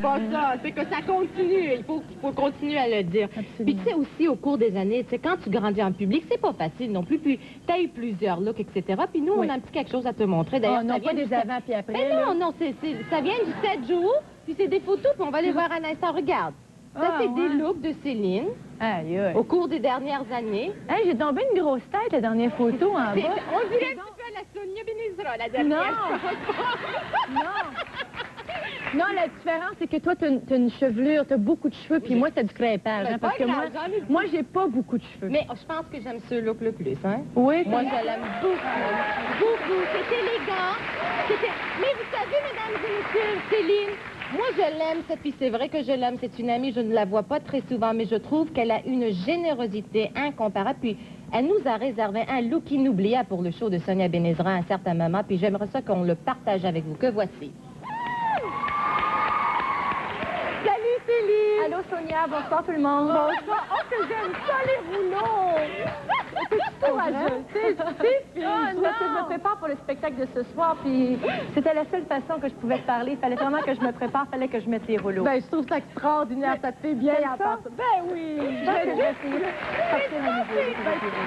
pas ça. C'est que ça continue. Il faut continuer à le dire. Absolument. Puis tu sais aussi, au cours des années, tu sais, quand tu grandis en public, c'est pas facile non plus. Puis tu as eu plusieurs looks, etc. Puis nous, on a un petit quelque chose à te montrer. D'ailleurs, non, pas des avant puis après. Mais non, ça vient du 7 jours. Puis c'est des photos, puis on va les voir un instant. Regarde. Ça, c'est des looks de Céline. Aïe, aïe. Au cours des dernières années. Hey, j'ai tombé une grosse tête, la dernière photo en bas. On dirait un petit peu la Sonia Benezra, la dernière. Non, la différence, c'est que toi, t'as une chevelure, t'as beaucoup de cheveux, puis moi, t'as du crépage. Hein, parce que moi, j'ai pas beaucoup de cheveux. Mais je pense que j'aime ce look le plus, hein? Oui, moi, je l'aime beaucoup. Beaucoup. C'est élégant. Mais vous savez, mesdames et messieurs, Céline, moi, je l'aime, puis c'est vrai que je l'aime. C'est une amie, je ne la vois pas très souvent, mais je trouve qu'elle a une générosité incomparable. Puis, elle nous a réservé un look inoubliable pour le show de Sonia Benezra à un certain moment. Puis, j'aimerais ça qu'on le partage avec vous. Que voici. Salut, Céline! Allô, Sonia, bonsoir tout le monde. Bonsoir. Oh, que j'aime ça, les rouleaux! C'est courageux. Je me prépare pour le spectacle de ce soir, puis c'était la seule façon que je pouvais te parler. Il fallait vraiment que je me prépare, il fallait que je mette les rouleaux. Ben, je trouve ça extraordinaire, ça te fait bien en part. Ben oui! Je vais essayer de sortir au niveau.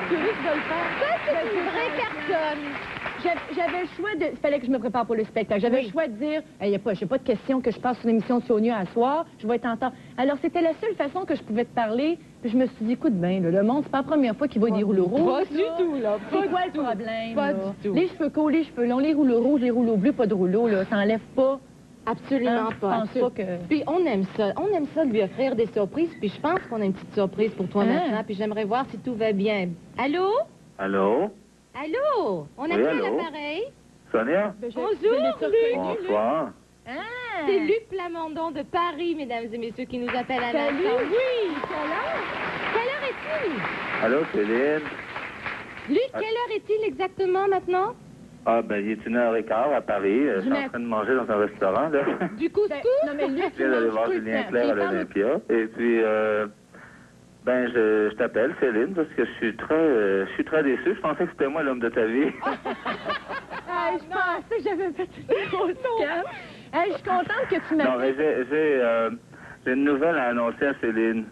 Tu risques de le faire. Ça, c'est une vraie personne. J'avais le choix de... Il fallait que je me prépare pour le spectacle. J'avais le choix de dire, il n'y a pas de question que je passe sur l'émission de Sonia à soir, je vais être en temps. Alors, c'était la seule façon que je pouvais te parler. Puis je me suis dit, écoute bien, le monde, c'est pas la première fois qu'il voit des rouleaux rouges. Pas du tout, là. C'est quoi le problème? Pas du tout. Les cheveux courts, les cheveux longs, les rouleaux rouges, les rouleaux bleus, pas de rouleaux, là. T'enlèves pas. Absolument pas. Je pense pas que... Puis on aime ça. On aime ça lui offrir des surprises. Puis je pense qu'on a une petite surprise pour toi maintenant. Puis j'aimerais voir si tout va bien. Allô? Allô? Allô? On a Oui, pris allô? l'appareil? Sonia? Bonjour, Luc. Bonsoir. C'est Luc Plamondon de Paris, mesdames et messieurs, qui nous appelle à l'instant. Salut. Oui. Quelle heure est-il? Allô, Céline? Luc, quelle heure est-il exactement maintenant? Ah, ben, il est 1h15 à Paris. Je suis en train de manger dans un restaurant, là. Du couscous? Non, mais Luc, Je viens d'aller voir Julien Clerc à l'Olympia. Et puis, ben, je t'appelle, Céline, parce que je suis très déçu. Je pensais que c'était moi l'homme de ta vie. Je pensais que j'avais fait une photo. Je suis contente que tu m'appelles. Non, mais j'ai une nouvelle à annoncer à Céline.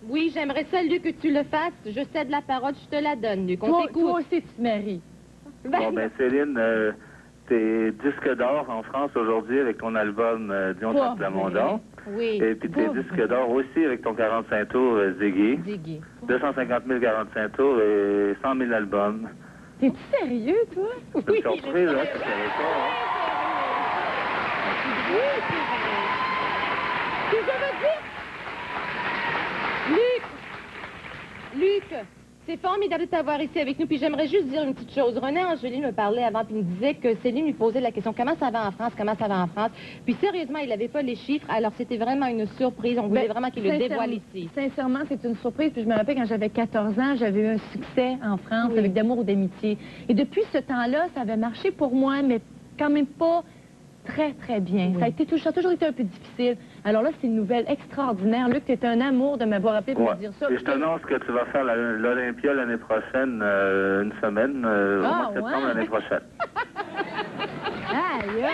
Oui, j'aimerais ça, Luc, que tu le fasses. Je cède la parole, je te la donne, Luc. On t'écoute. Toi aussi, tu te maries. Bon, ben, Céline, t'es disque d'or en France aujourd'hui avec ton album Dion de Plamondon. Oui. Et puis t'es disque d'or aussi avec ton 45 tours Ziggy. 250 000 45 tours et 100 000 albums. T'es-tu sérieux, toi? C'est une surprise, là, tu savais pas, hein? Oui, c'est vrai. Puis je veux dire... Luc, c'est formidable de t'avoir ici avec nous. Puis j'aimerais juste dire une petite chose. René Angélil me parlait avant, puis il me disait que Céline lui posait la question « Comment ça va en France? Comment ça va en France? » Puis sérieusement, il n'avait pas les chiffres. Alors c'était vraiment une surprise. On voulait vraiment qu'il le dévoile ici. Sincèrement, c'est une surprise. Puis je me rappelle quand j'avais 14 ans, j'avais eu un succès en France avec D'amour ou d'amitié. Et depuis ce temps-là, ça avait marché pour moi, mais quand même pas très, très bien. Ça a toujours été un peu difficile. Alors là, c'est une nouvelle extraordinaire. Luc, t'es un amour de m'avoir appelé pour me dire ça. Et je t'annonce que tu vas faire l'Olympia l'année prochaine, une semaine, au mois de septembre l'année prochaine. Aïe!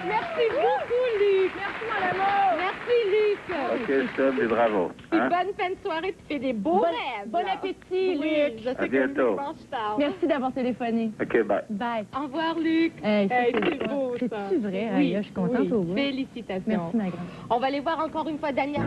Merci beaucoup, Luc. Merci, mon amour. Merci, Luc. OK, je t'aime et bravo. Puis bonne fin de soirée, puis fais des beaux rêves. Bon appétit, Luc. Je sais À bientôt. que mange tard. Merci d'avoir téléphoné. OK, bye. Bye. Au revoir, Luc. C'est beau, ça. C'est-tu vrai? Oui, je suis contente au bout. Félicitations. Merci, ma grande. On va aller voir encore une fois Daniel.